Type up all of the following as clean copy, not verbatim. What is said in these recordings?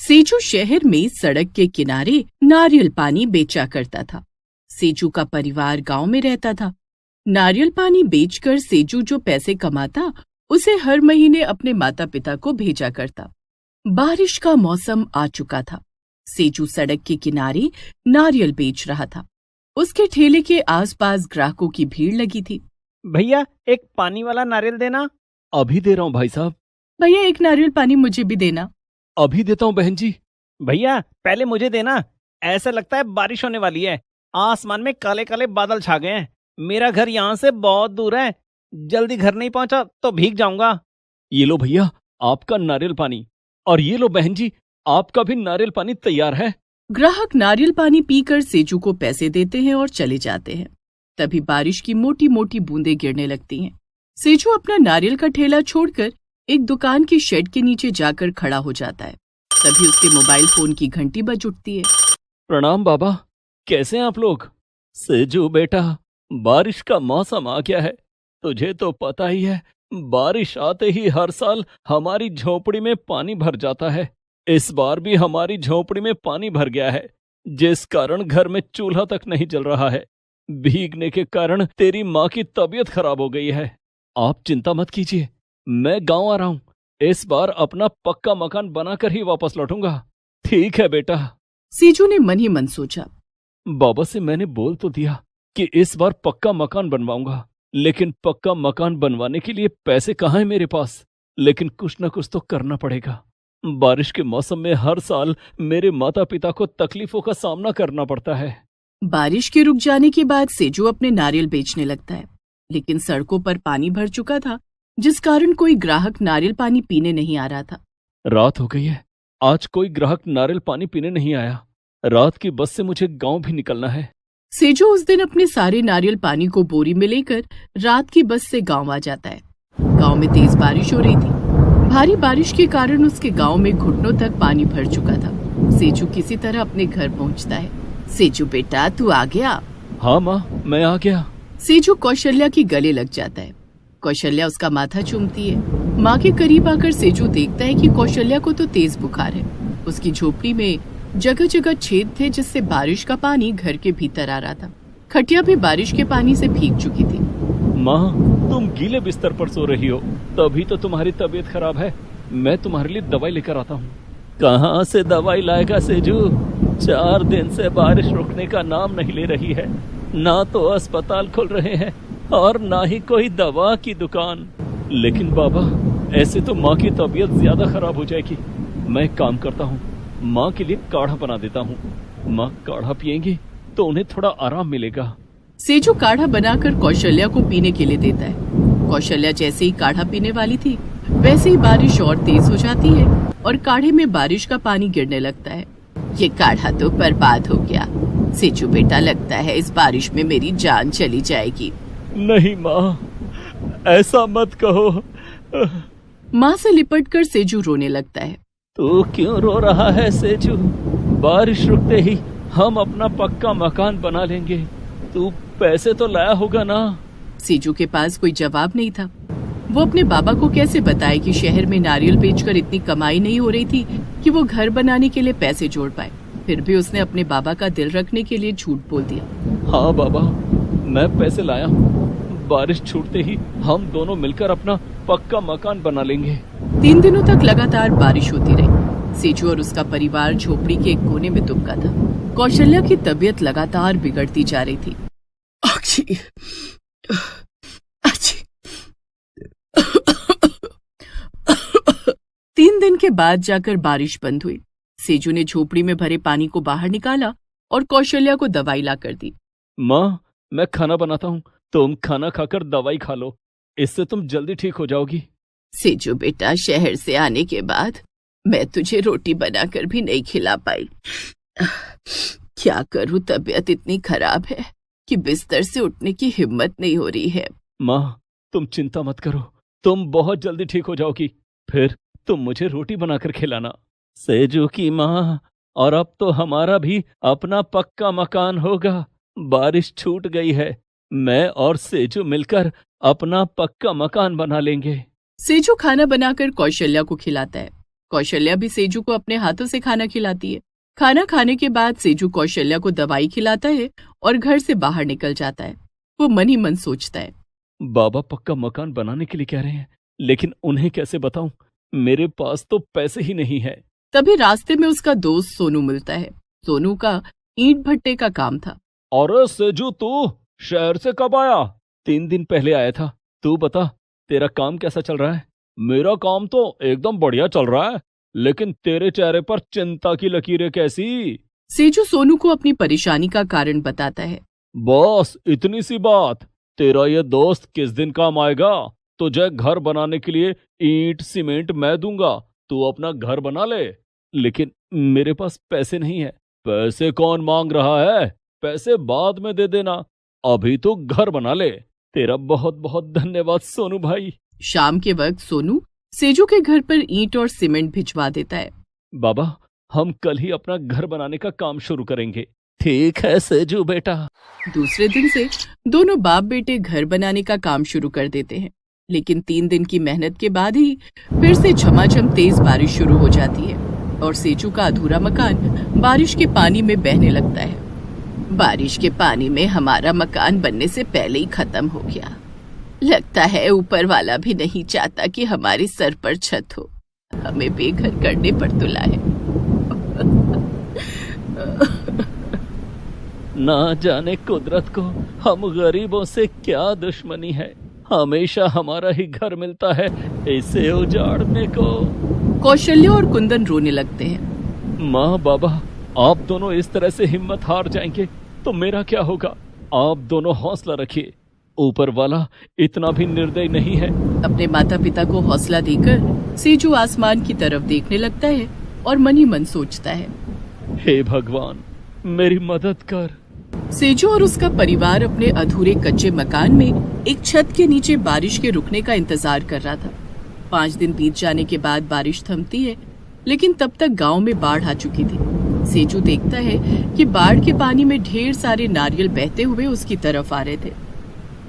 सेजू शहर में सड़क के किनारे नारियल पानी बेचा करता था। सेजू का परिवार गांव में रहता था। नारियल पानी बेचकर सेजू जो पैसे कमाता उसे हर महीने अपने माता पिता को भेजा करता। बारिश का मौसम आ चुका था। सेजू सड़क के किनारे नारियल बेच रहा था। उसके ठेले के आसपास ग्राहकों की भीड़ लगी थी। भैया एक पानी वाला नारियल देना। अभी दे रहा हूँ भाई साहब। भैया एक नारियल पानी मुझे भी देना। अभी देता हूँ बहन जी। भैया पहले मुझे देना। ऐसा लगता है बारिश होने वाली है। आसमान में काले काले बादल छा गए हैं। मेरा घर यहाँ से बहुत दूर है। जल्दी घर नहीं पहुंचा तो भीग जाऊंगा। ये लो भैया आपका नारियल पानी, और ये लो बहन जी आपका भी नारियल पानी तैयार है। ग्राहक नारियल पानी पीकर सेजू को पैसे देते हैं और चले जाते हैं। तभी बारिश की मोटी मोटी बूंदें गिरने लगती हैं। सेजू अपना नारियल का ठेला छोड़कर एक दुकान की शेड के नीचे जाकर खड़ा हो जाता है। तभी उसके मोबाइल फोन की घंटी बज उठती है। प्रणाम बाबा, कैसे हैं आप लोग? सेजू बेटा, बारिश का मौसम आ गया है। तुझे तो पता ही है, बारिश आते ही हर साल हमारी झोपड़ी में पानी भर जाता है। इस बार भी हमारी झोपड़ी में पानी भर गया है, जिस कारण घर में चूल्हा तक नहीं जल रहा है। भीगने के कारण तेरी माँ की तबीयत खराब हो गई है। आप चिंता मत कीजिए, मैं गांव आ रहा हूं। इस बार अपना पक्का मकान बनाकर ही वापस लौटूंगा। ठीक है बेटा। सेजू ने मन ही मन सोचा, बाबा से मैंने बोल तो दिया कि इस बार पक्का मकान बनवाऊंगा, लेकिन पक्का मकान बनवाने के लिए पैसे कहाँ हैं मेरे पास। लेकिन कुछ न कुछ तो करना पड़ेगा। बारिश के मौसम में हर साल मेरे माता पिता को तकलीफों का सामना करना पड़ता है। बारिश के रुक जाने के बाद सेजू अपने नारियल बेचने लगता है, लेकिन सड़कों पर पानी भर चुका था, जिस कारण कोई ग्राहक नारियल पानी पीने नहीं आ रहा था। रात हो गई है, आज कोई ग्राहक नारियल पानी पीने नहीं आया। रात की बस से मुझे गांव भी निकलना है। सेजू उस दिन अपने सारे नारियल पानी को बोरी में लेकर रात की बस से गांव आ जाता है। गांव में तेज बारिश हो रही थी। भारी बारिश के कारण उसके गांव में घुटनों तक पानी भर चुका था। सेजू किसी तरह अपने घर पहुंचता है। सेजू बेटा, तू आ गया? हाँ माँ, मैं आ गया। सेजू कौशल्या की गले लग जाता है। कौशल्या उसका माथा चूमती है। माँ के करीब आकर सेजू देखता है कि कौशल्या को तो तेज बुखार है। उसकी झोपड़ी में जगह जगह छेद थे, जिससे बारिश का पानी घर के भीतर आ रहा था। खटिया भी बारिश के पानी से भीग चुकी थी। माँ, तुम गीले बिस्तर पर सो रही हो, तभी तो तुम्हारी तबीयत खराब है। मैं तुम्हारे लिए दवाई लेकर आता हूँ। कहाँ से दवाई लाएगा सेजू? 4 दिन से बारिश रुकने का नाम नहीं ले रही है। ना तो अस्पताल खुल रहे हैं और ना ही कोई दवा की दुकान। लेकिन बाबा, ऐसे तो माँ की तबीयत ज्यादा खराब हो जाएगी। मैं एक काम करता हूँ, माँ के लिए काढ़ा बना देता हूँ। माँ काढ़ा पिएंगी तो उन्हें थोड़ा आराम मिलेगा। सेजू काढ़ा बनाकर कौशल्या को पीने के लिए देता है। कौशल्या जैसे ही काढ़ा पीने वाली थी, वैसे ही बारिश और तेज हो जाती है और काढ़े में बारिश का पानी गिरने लगता है। ये काढ़ा तो बर्बाद हो गया। सेजू बेटा, लगता है इस बारिश में मेरी जान चली जाएगी। नहीं माँ, ऐसा मत कहो। माँ से लिपटकर सेजू रोने लगता है। तू क्यों रो रहा है सेजू? बारिश रुकते ही हम अपना पक्का मकान बना लेंगे। तू पैसे तो लाया होगा ना? सेजू के पास कोई जवाब नहीं था। वो अपने बाबा को कैसे बताए कि शहर में नारियल बेचकर इतनी कमाई नहीं हो रही थी कि वो घर बनाने के लिए पैसे जोड़ पाए। फिर भी उसने अपने बाबा का दिल रखने के लिए झूठ बोल दिया। हाँ बाबा, मैं पैसे लाया हूँ। बारिश छूटते ही हम दोनों मिलकर अपना पक्का मकान बना लेंगे। 3 दिनों तक लगातार बारिश होती रही। सेजू और उसका परिवार झोपड़ी के एक कोने में दुबका था। कौशल्या की तबीयत लगातार बिगड़ती जा रही थी। 3 दिन के बाद जाकर बारिश बंद हुई। सेजू ने झोपड़ी में भरे पानी को बाहर निकाला और कौशल्या को दवाई ला कर दी। माँ, मैं खाना बनाता हूँ, तुम खाना खाकर दवाई खा लो। इससे तुम जल्दी ठीक हो जाओगी। सेजू बेटा, शहर से आने के बाद मैं तुझे रोटी बनाकर भी नहीं खिला पाई। क्या करूं, तबीयत इतनी खराब है कि बिस्तर से उठने की हिम्मत नहीं हो रही है। माँ, तुम चिंता मत करो, तुम बहुत जल्दी ठीक हो जाओगी। फिर तुम मुझे रोटी बनाकर खिलाना। सेजू की माँ, और अब तो हमारा भी अपना पक्का मकान होगा। बारिश छूट गई है, मैं और सेजू मिलकर अपना पक्का मकान बना लेंगे। सेजू खाना बनाकर कौशल्या को खिलाता है। कौशल्या भी सेजू को अपने हाथों से खाना खिलाती है। खाना खाने के बाद सेजू कौशल्या को दवाई खिलाता है और घर से बाहर निकल जाता है। वो मन ही मन सोचता है, बाबा पक्का मकान बनाने के लिए कह रहे हैं, लेकिन उन्हें कैसे बताऊं? मेरे पास तो पैसे ही नहीं है। तभी रास्ते में उसका दोस्त सोनू मिलता है। सोनू का ईंट भट्टे का काम था। अरे सेजू, तू शहर से कब आया? 3 दिन पहले आया था। तू बता, तेरा काम कैसा चल रहा है? मेरा काम तो एकदम बढ़िया चल रहा है, लेकिन तेरे चेहरे पर चिंता की लकीरें कैसी? सेजू सोनू को अपनी परेशानी का कारण बताता है। बस इतनी सी बात। तेरा ये दोस्त किस दिन काम आएगा? तुझे घर बनाने के लिए ईंट सीमेंट मैं दूंगा, तू अपना घर बना ले। लेकिन मेरे पास पैसे नहीं है। पैसे कौन मांग रहा है? पैसे बाद में दे देना, अभी तो घर बना ले। तेरा बहुत बहुत धन्यवाद सोनू भाई। शाम के वक्त सोनू सेजू के घर पर ईंट और सीमेंट भिजवा देता है। बाबा, हम कल ही अपना घर बनाने का काम शुरू करेंगे। ठीक है सेजू बेटा। दूसरे दिन से दोनों बाप बेटे घर बनाने का काम शुरू कर देते हैं। लेकिन 3 दिन की मेहनत के बाद ही फिर से झमाझम तेज बारिश शुरू हो जाती है और सेजू का अधूरा मकान बारिश के पानी में बहने लगता है। बारिश के पानी में हमारा मकान बनने से पहले ही खत्म हो गया। लगता है ऊपर वाला भी नहीं चाहता कि हमारे सर पर छत हो। हमें बेघर करने पर तुला है। ना जाने कुदरत को हम गरीबों से क्या दुश्मनी है, हमेशा हमारा ही घर मिलता है इसे उजाड़ने को। कौशल्या और कुंदन रोने लगते हैं। माँ बाबा, आप दोनों इस तरह से हिम्मत हार जाएंगे तो मेरा क्या होगा? आप दोनों हौसला रखिए, ऊपर वाला इतना भी निर्दयी नहीं है। अपने माता पिता को हौसला देकर सेजू आसमान की तरफ देखने लगता है और मन ही मन सोचता है, हे भगवान, मेरी मदद कर। सेजू और उसका परिवार अपने अधूरे कच्चे मकान में एक छत के नीचे बारिश के रुकने का इंतजार कर रहा था। 5 दिन बीत जाने के बाद बारिश थमती है, लेकिन तब तक गांव में बाढ़ आ चुकी थी। सेजू देखता है कि बाढ़ के पानी में ढेर सारे नारियल बहते हुए उसकी तरफ आ रहे थे।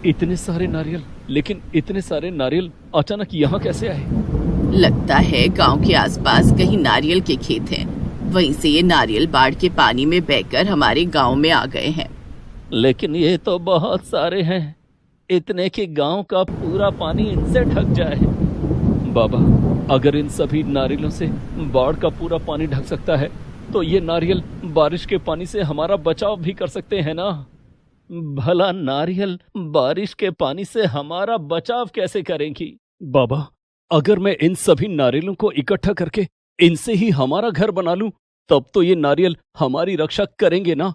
इतने सारे नारियल, लेकिन इतने सारे नारियल अचानक यहाँ कैसे आए? लगता है गांव के आसपास कहीं नारियल के खेत हैं। वहीं से ये नारियल बाढ़ के पानी में बहकर हमारे गांव में आ गए हैं। लेकिन ये तो बहुत सारे हैं, इतने कि गांव का पूरा पानी इनसे ढक जाए। बाबा, अगर इन सभी नारियलों से बाढ़ का पूरा पानी ढक सकता है, तो ये नारियल बारिश के पानी से हमारा बचाव भी कर सकते हैं ना? भला नारियल बारिश के पानी से हमारा बचाव कैसे करेंगी? बाबा, अगर मैं इन सभी नारियलों को इकट्ठा करके इनसे ही हमारा घर बना लूं, तब तो ये नारियल हमारी रक्षा करेंगे ना?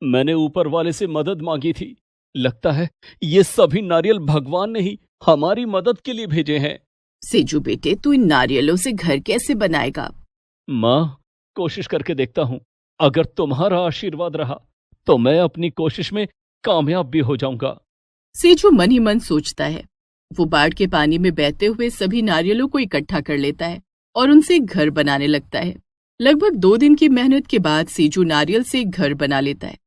मैंने ऊपर वाले से मदद मांगी थी। लगता है ये सभी नारियल भगवान ने ही हमारी मदद के लिए भेजे हैं। सेजू बेटे, तू इन नारियलों से घर कैसे बनाएगा? माँ, कोशिश करके देखता हूँ। अगर तुम्हारा आशीर्वाद रहा तो मैं अपनी कोशिश में कामयाब भी हो जाऊंगा। सेजू मन ही मन सोचता है। वो बाढ़ के पानी में बहते हुए सभी नारियलों को इकट्ठा कर लेता है और उनसे एक घर बनाने लगता है। लगभग 2 दिन की मेहनत के बाद सेजू नारियल से एक घर बना लेता है।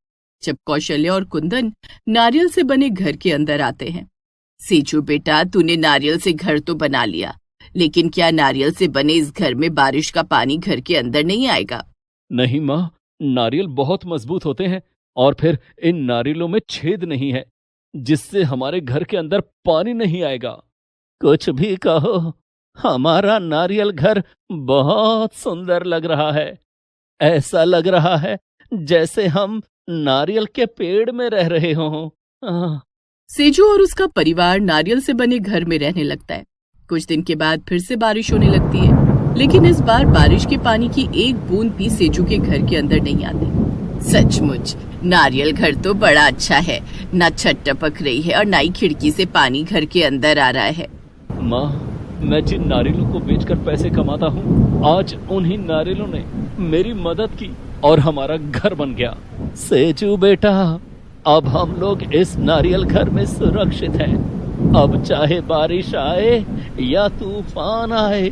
जब कौशल्या और कुंदन नारियल से बने घर के अंदर आते हैं, सेजू बेटा, तूने नारियल से घर तो बना लिया, लेकिन क्या नारियल से बने इस घर में बारिश का पानी घर के अंदर नहीं आएगा? नहीं माँ, नारियल बहुत मजबूत होते हैं और फिर इन नारियलों में छेद नहीं है, जिससे हमारे घर के अंदर पानी नहीं आएगा। कुछ भी कहो, हमारा नारियल घर बहुत सुंदर लग रहा है। ऐसा लग रहा है जैसे हम नारियल के पेड़ में रह रहे हों। सेजू और उसका परिवार नारियल से बने घर में रहने लगता है। कुछ दिन के बाद फिर से बारिश होने लगती है, लेकिन इस बार बारिश के पानी की एक बूंद भी सेजू के घर के अंदर नहीं आती। सचमुच नारियल घर तो बड़ा अच्छा है, ना छत टपक रही है और ना ही खिड़की से पानी घर के अंदर आ रहा है। माँ, मैं जिन नारियलों को बेचकर पैसे कमाता हूँ, आज उन्हीं नारियलों ने मेरी मदद की और हमारा घर बन गया। सेजू बेटा, अब हम लोग इस नारियल घर में सुरक्षित हैं। अब चाहे बारिश आए या तूफान आए,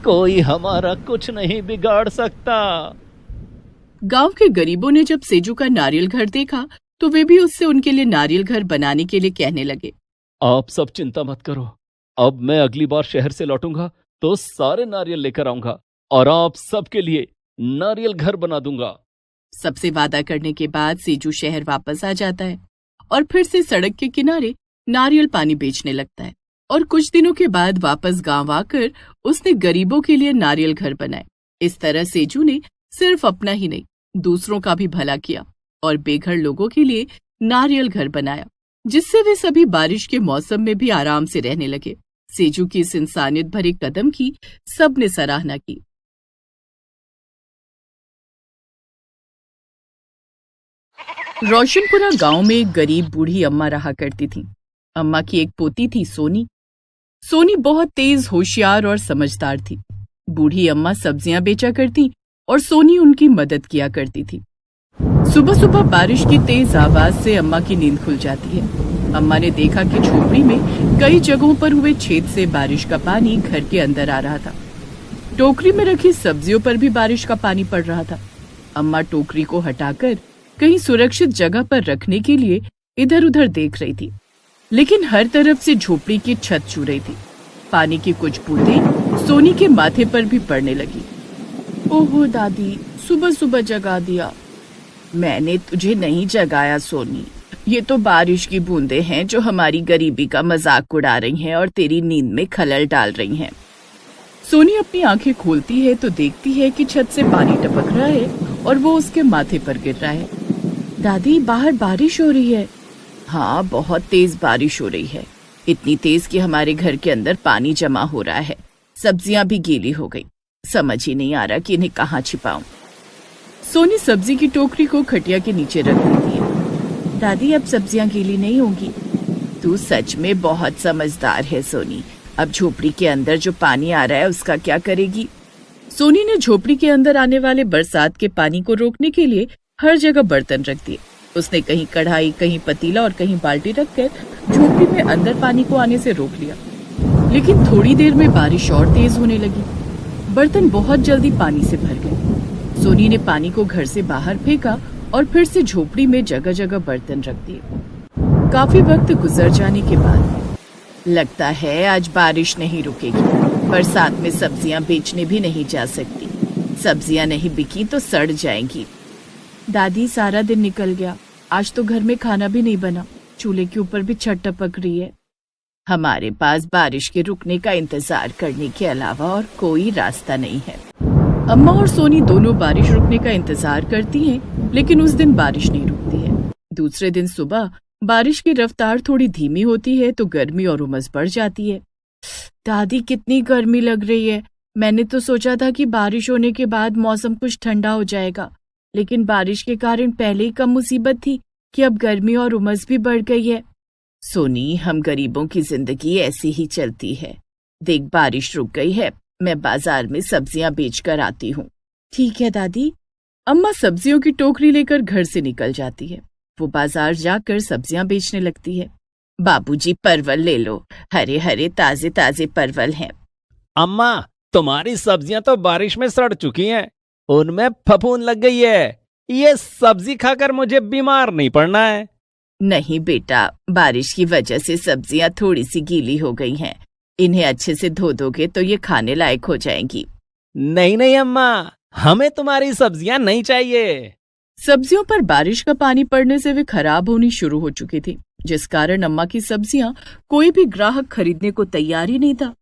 कोई हमारा कुछ नहीं बिगाड़ सकता। गांव के गरीबों ने जब सेजू का नारियल घर देखा तो वे भी उससे उनके लिए नारियल घर बनाने के लिए कहने लगे। आप सब चिंता मत करो, अब मैं अगली बार शहर से लौटूंगा तो सारे नारियल लेकर आऊंगा और आप सबके लिए नारियल घर बना दूंगा। सबसे वादा करने के बाद सेजू शहर वापस आ जाता है और फिर से सड़क के किनारे नारियल पानी बेचने लगता है। और कुछ दिनों के बाद वापस गांव आकर उसने गरीबों के लिए नारियल घर बनाए। इस तरह सेजू ने सिर्फ अपना ही नहीं, दूसरों का भी भला किया और बेघर लोगों के लिए नारियल घर बनाया, जिससे वे सभी बारिश के मौसम में भी आराम से रहने लगे। सेजू की इस इंसानियत भरे कदम की सबने सराहना की। रोशनपुरा गांव में एक गरीब बूढ़ी अम्मा रहा करती थी। अम्मा की एक पोती थी, सोनी। सोनी बहुत तेज, होशियार और समझदार थी। बूढ़ी अम्मा सब्जियां बेचा करती और सोनी उनकी मदद किया करती थी। सुबह सुबह बारिश की तेज आवाज से अम्मा की नींद खुल जाती है। अम्मा ने देखा कि झोपड़ी में कई जगहों पर हुए छेद से बारिश का पानी घर के अंदर आ रहा था। टोकरी में रखी सब्जियों पर भी बारिश का पानी पड़ रहा था। अम्मा टोकरी को हटाकर कहीं सुरक्षित जगह पर रखने के लिए इधर उधर देख रही थी, लेकिन हर तरफ से झोपड़ी की छत छू रही थी। पानी की कुछ बूंदें सोनी के माथे पर भी पड़ने लगी। ओहो दादी, सुबह सुबह जगा दिया। मैंने तुझे नहीं जगाया सोनी, ये तो बारिश की बूंदें हैं जो हमारी गरीबी का मजाक उड़ा रही हैं और तेरी नींद में खलल डाल रही हैं। सोनी अपनी आंखें खोलती है तो देखती है कि छत से पानी टपक रहा है और वो उसके माथे पर गिर रहा है। दादी, बाहर बारिश हो रही है। हाँ, बहुत तेज बारिश हो रही है, इतनी तेज कि हमारे घर के अंदर पानी जमा हो रहा है। सब्जियां भी गीली हो गई, समझ ही नहीं आ रहा कि इन्हें कहाँ छिपाऊं। सोनी सब्जी की टोकरी को खटिया के नीचे रख देती है। दादी, अब सब्जियां गीली नहीं होंगी। तू सच में बहुत समझदार है सोनी। अब झोपड़ी के अंदर जो पानी आ रहा है उसका क्या करेगी? सोनी ने झोपड़ी के अंदर आने वाले बरसात के पानी को रोकने के लिए हर जगह बर्तन रख दिए। उसने कहीं कढ़ाई, कहीं पतीला और कहीं बाल्टी रखकर झोपड़ी में अंदर पानी को आने से रोक लिया। लेकिन थोड़ी देर में बारिश और तेज होने लगी। बर्तन बहुत जल्दी पानी से भर गए। सोनी ने पानी को घर से बाहर फेंका और फिर से झोपड़ी में जगह जगह बर्तन रख दिए। काफी वक्त गुजर जाने के बाद लगता है आज बारिश नहीं रुकेगी। बरसात में सब्जियां बेचने भी नहीं जा सकती। सब्जियां नहीं बिकी तो सड़ जाएंगी। दादी, सारा दिन निकल गया, आज तो घर में खाना भी नहीं बना। चूल्हे के ऊपर भी छत टपक रही है। हमारे पास बारिश के रुकने का इंतजार करने के अलावा और कोई रास्ता नहीं है। अम्मा और सोनी दोनों बारिश रुकने का इंतजार करती हैं, लेकिन उस दिन बारिश नहीं रुकती है। दूसरे दिन सुबह बारिश की रफ्तार थोड़ी धीमी होती है तो गर्मी और उमस बढ़ जाती है। दादी, कितनी गर्मी लग रही है। मैंने तो सोचा था कि बारिश होने के बाद मौसम कुछ ठंडा हो जाएगा, लेकिन बारिश के कारण पहले ही कम मुसीबत थी कि अब गर्मी और उमस भी बढ़ गई है। सोनी, हम गरीबों की जिंदगी ऐसी ही चलती है। देख, बारिश रुक गई है, मैं बाजार में सब्जियां बेचकर आती हूँ। ठीक है दादी। अम्मा सब्जियों की टोकरी लेकर घर से निकल जाती है। वो बाजार जाकर सब्जियां बेचने लगती है। बाबूजी, परवल ले लो, हरे हरे ताजे ताजे परवल हैं। अम्मा, तुम्हारी सब्जियां तो बारिश में सड़ चुकी हैं, उनमें फफूंद लग गई है। ये सब्जी खाकर मुझे बीमार नहीं पड़ना है। नहीं बेटा, बारिश की वजह से सब्जियां थोड़ी सी गीली हो गई हैं। इन्हें अच्छे से धो दोगे तो ये खाने लायक हो जाएंगी। नहीं नहीं अम्मा, हमें तुम्हारी सब्जियां नहीं चाहिए। सब्जियों पर बारिश का पानी पड़ने से वे खराब होनी शुरू हो चुकी थी, जिस कारण अम्मा की सब्जियां कोई भी ग्राहक खरीदने को तैयार ही नहीं था।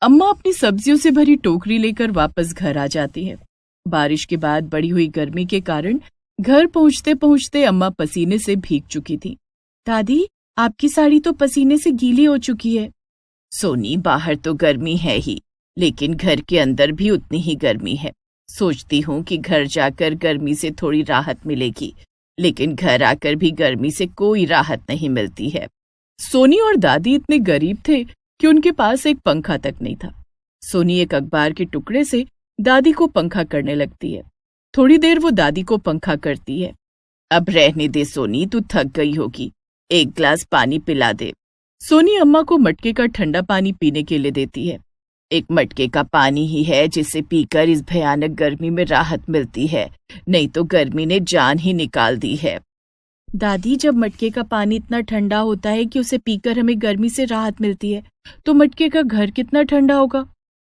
अम्मा अपनी सब्जियों से भरी टोकरी लेकर वापस घर आ जाती है। बारिश के बाद बढ़ी हुई गर्मी के कारण घर पहुंचते पहुंचते अम्मा पसीने से भीग चुकी थी। दादी, आपकी साड़ी तो पसीने से गीली हो चुकी है। सोनी, बाहर तो गर्मी है ही, लेकिन घर के अंदर भी उतनी ही गर्मी है। सोचती हूँ कि घर जाकर गर्मी से थोड़ी राहत मिलेगी, लेकिन घर आकर भी गर्मी से कोई राहत नहीं मिलती है। सोनी और दादी इतने गरीब थे कि उनके पास एक पंखा तक नहीं था। सोनी एक अखबार के टुकड़े से दादी को पंखा करने लगती है। थोड़ी देर वो दादी को पंखा करती है। अब रहने दे सोनी, तू थक गई होगी, एक गिलास पानी पिला दे। सोनी अम्मा को मटके का ठंडा पानी पीने के लिए देती है। एक मटके का पानी ही है जिसे पीकर इस भयानक गर्मी में राहत मिलती है, नहीं तो गर्मी ने जान ही निकाल दी है। दादी, जब मटके का पानी इतना ठंडा होता है कि उसे पीकर हमें गर्मी से राहत मिलती है, तो मटके का घर कितना ठंडा होगा?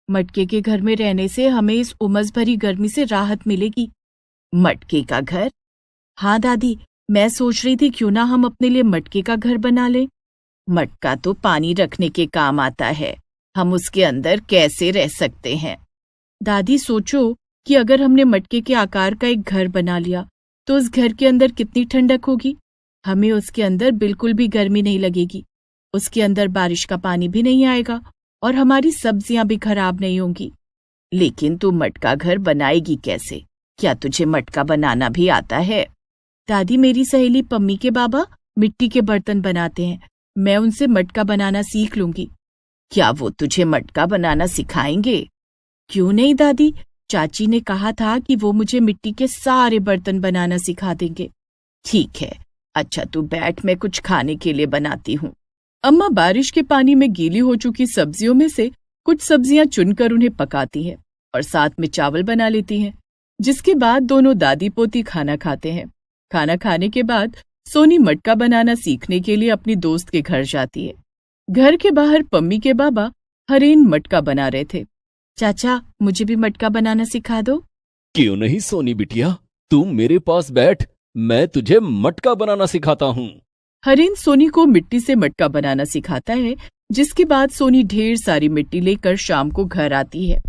मटके के घर में रहने से हमें इस उमस भरी गर्मी से राहत मिलेगी। मटके का घर? हाँ दादी, मैं सोच रही थी क्यों ना हम अपने लिए मटके का घर बना लें। मटका तो पानी रखने के काम आता है, हम उसके अंदर कैसे रह सकते हैं? दादी सोचो कि अगर हमने मटके के आकार का एक घर बना लिया तो उस घर के अंदर कितनी ठंडक होगी। हमें उसके अंदर बिल्कुल भी गर्मी नहीं लगेगी, उसके अंदर बारिश का पानी भी नहीं आएगा और हमारी सब्जियां भी खराब नहीं होंगी। लेकिन तू मटका घर बनाएगी कैसे? क्या तुझे मटका बनाना भी आता है? दादी, मेरी सहेली पम्मी के बाबा मिट्टी के बर्तन बनाते हैं, मैं उनसे मटका बनाना सीख लूंगी। क्या वो तुझे मटका बनाना सिखाएंगे? क्यों नहीं दादी, चाची ने कहा था कि वो मुझे मिट्टी के सारे बर्तन बनाना सिखा देंगे। ठीक है, अच्छा तू बैठ, मैं कुछ खाने के लिए बनाती हूँ। अम्मा बारिश के पानी में गीली हो चुकी सब्जियों में से कुछ सब्जियां चुनकर उन्हें पकाती हैं और साथ में चावल बना लेती हैं, जिसके बाद दोनों दादी पोती खाना खाते हैं। खाना खाने के बाद सोनी मटका बनाना सीखने के लिए अपनी दोस्त के घर जाती है। घर के बाहर पम्मी के बाबा हरेन मटका बना रहे थे। चाचा, मुझे भी मटका बनाना सिखा दो। क्यों नहीं सोनी बिटिया, तू मेरे पास बैठ, मैं तुझे मटका बनाना सिखाता हूँ। हरेन सोनी को मिट्टी से मटका बनाना सिखाता है, जिसके बाद सोनी ढेर सारी मिट्टी लेकर शाम को घर आती है।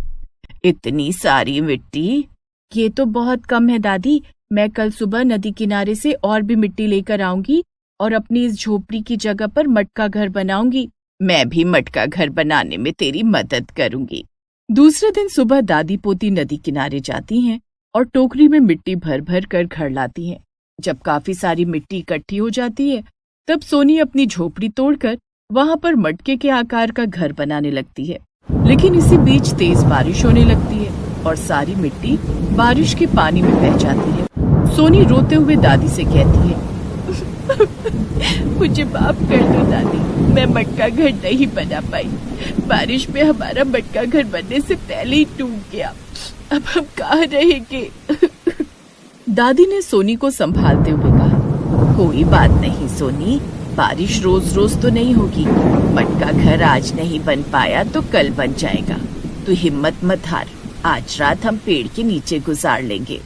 इतनी सारी मिट्टी? ये तो बहुत कम है दादी, मैं कल सुबह नदी किनारे से और भी मिट्टी लेकर आऊंगी और अपनी इस झोपड़ी की जगह पर मटका घर बनाऊंगी। मैं भी मटका घर बनाने में तेरी मदद करूंगी। दूसरे दिन सुबह दादी पोती नदी किनारे जाती हैं और टोकरी में मिट्टी भर भर कर घर लाती हैं। जब काफी सारी मिट्टी इकट्ठी हो जाती है, तब सोनी अपनी झोपड़ी तोड़कर वहां पर मटके के आकार का घर बनाने लगती है। लेकिन इसी बीच तेज बारिश होने लगती है और सारी मिट्टी बारिश के पानी में बह जाती है। सोनी रोते हुए दादी से कहती है, मुझे माफ कर दो दादी, मैं मटका घर नहीं बना पाई। बारिश में हमारा मटका घर बनने से पहले ही टूट गया, अब हम कहाँ रहेंगे? दादी ने सोनी को संभालते हुए कहा, कोई बात नहीं सोनी, बारिश रोज रोज तो नहीं होगी। मटका घर आज नहीं बन पाया तो कल बन जाएगा। तू हिम्मत मत हार, आज रात हम पेड़ के नीचे गुजार लेंगे।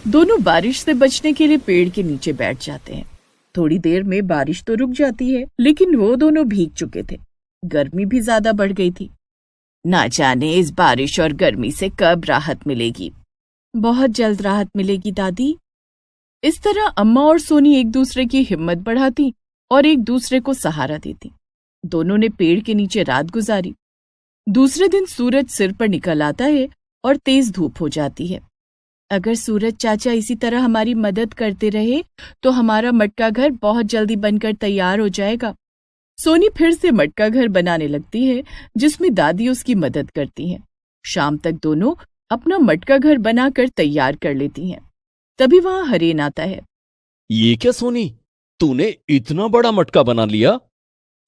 दोनों बारिश से बचने के लिए पेड़ के नीचे बैठ जाते हैं। थोड़ी देर में बारिश तो रुक जाती है, लेकिन वो दोनों भीग चुके थे। गर्मी भी ज्यादा बढ़ गई थी। ना जाने इस बारिश और गर्मी से कब राहत मिलेगी। बहुत जल्द राहत मिलेगी दादी। इस तरह अम्मा और सोनी एक दूसरे की हिम्मत बढ़ाती और एक दूसरे को सहारा देती। दोनों ने पेड़ के नीचे रात गुजारी। दूसरे दिन सूरज सिर पर निकल आता है और तेज धूप हो जाती है। अगर सूरज चाचा इसी तरह हमारी मदद करते रहे तो हमारा मटका घर बहुत जल्दी बनकर तैयार हो जाएगा। सोनी फिर से मटका घर बनाने लगती है, जिसमें दादी उसकी मदद करती हैं। शाम तक दोनों अपना मटका घर बनाकर तैयार कर लेती हैं। तभी वहां हरेन आता है। ये क्या सोनी, तूने इतना बड़ा मटका बना लिया?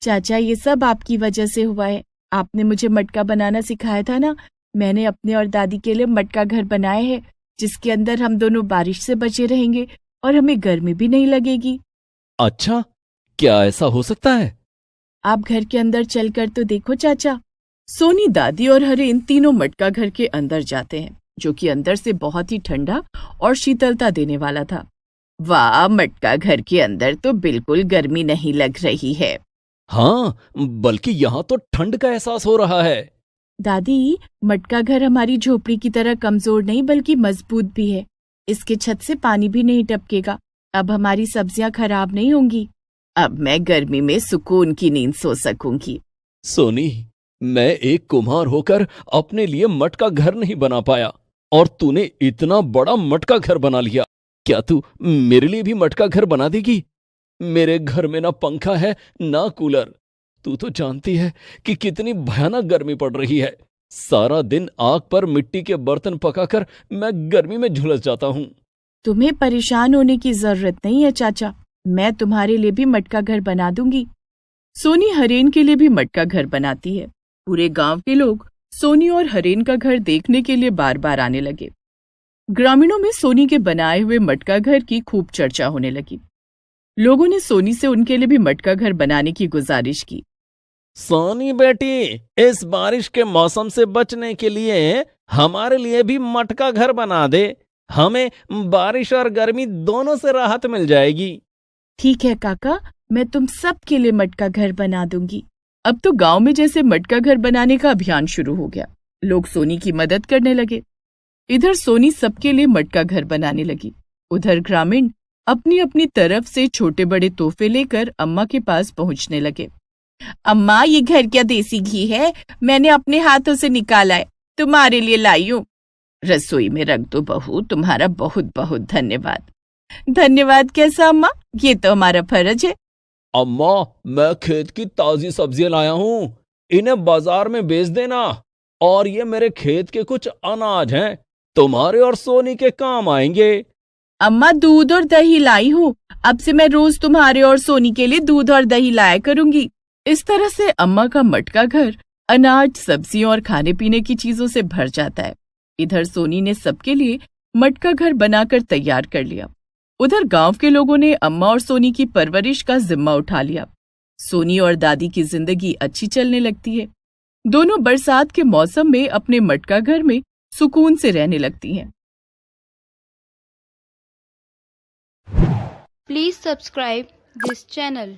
चाचा, ये सब आपकी वजह से हुआ है। आपने मुझे मटका बनाना सिखाया था ना, मैंने अपने और दादी के लिए मटका घर बनाया है, जिसके अंदर हम दोनों बारिश से बचे रहेंगे और हमें गर्मी भी नहीं लगेगी। अच्छा, क्या ऐसा हो सकता है? आप घर के अंदर चलकर तो देखो चाचा। सोनी, दादी और हरेन तीनों मटका घर के अंदर जाते हैं, जो कि अंदर से बहुत ही ठंडा और शीतलता देने वाला था। वाह, मटका घर के अंदर तो बिल्कुल गर्मी नहीं लग रही है। हाँ, बल्कि यहाँ तो ठंड का एहसास हो रहा है। दादी, मटका घर हमारी झोपड़ी की तरह कमजोर नहीं बल्कि मजबूत भी है। इसके छत से पानी भी नहीं टपकेगा। अब हमारी सब्जियां खराब नहीं होंगी। अब मैं गर्मी में सुकून की नींद सो सकूंगी। सोनी, मैं एक कुम्हार होकर अपने लिए मटका घर नहीं बना पाया और तूने इतना बड़ा मटका घर बना लिया। क्या तू मेरे लिए भी मटका घर बना देगी? मेरे घर में ना पंखा है ना कूलर। तू तो जानती है कि कितनी भयानक गर्मी पड़ रही है। सारा दिन आग पर मिट्टी के बर्तन पकाकर मैं गर्मी में झुलस जाता हूँ। तुम्हें परेशान होने की जरूरत नहीं है चाचा, मैं तुम्हारे लिए भी मटका घर बना दूंगी। सोनी हरेन के लिए भी मटका घर बनाती है। पूरे गांव के लोग सोनी और हरेन का घर देखने के लिए बार बार आने लगे। ग्रामीणों में सोनी के बनाए हुए मटका घर की खूब चर्चा होने लगी। लोगों ने सोनी से उनके लिए भी मटका घर बनाने की गुजारिश की। सोनी बेटी, इस बारिश के मौसम से बचने के लिए हमारे लिए भी मटका घर बना दे। हमें बारिश और गर्मी दोनों से राहत मिल जाएगी। ठीक है काका, मैं तुम सबके लिए मटका घर बना दूंगी। अब तो गांव में जैसे मटका घर बनाने का अभियान शुरू हो गया। लोग सोनी की मदद करने लगे। इधर सोनी सबके लिए मटका घर बनाने लगी। उधर ग्रामीण अपनी अपनी तरफ से छोटे बड़े तोहफे लेकर अम्मा के पास पहुंचने लगे। अम्मा, ये घर क्या देसी घी है? मैंने अपने हाथों से निकाला है, तुम्हारे लिए लाई हूं। रसोई में रख दो बहू, तुम्हारा बहुत बहुत धन्यवाद। धन्यवाद कैसा अम्मा, ये तो हमारा फर्ज है। अम्मा, मैं खेत की ताजी सब्जियां लाया हूँ, इन्हें बाजार में बेच देना। और ये मेरे खेत के कुछ अनाज हैं, तुम्हारे और सोनी के काम आएंगे। अम्मा, दूध और दही लाई हूँ, अब से मैं रोज तुम्हारे और सोनी के लिए दूध और दही लाया करूंगी। इस तरह से अम्मा का मटका घर अनाज, सब्जियों और खाने पीने की चीजों से भर जाता है। इधर सोनी ने सबके लिए मटका घर बनाकर तैयार कर लिया। उधर गांव के लोगों ने अम्मा और सोनी की परवरिश का जिम्मा उठा लिया। सोनी और दादी की जिंदगी अच्छी चलने लगती है। दोनों बरसात के मौसम में अपने मटका घर में सुकून से रहने लगती हैं। Please subscribe this channel.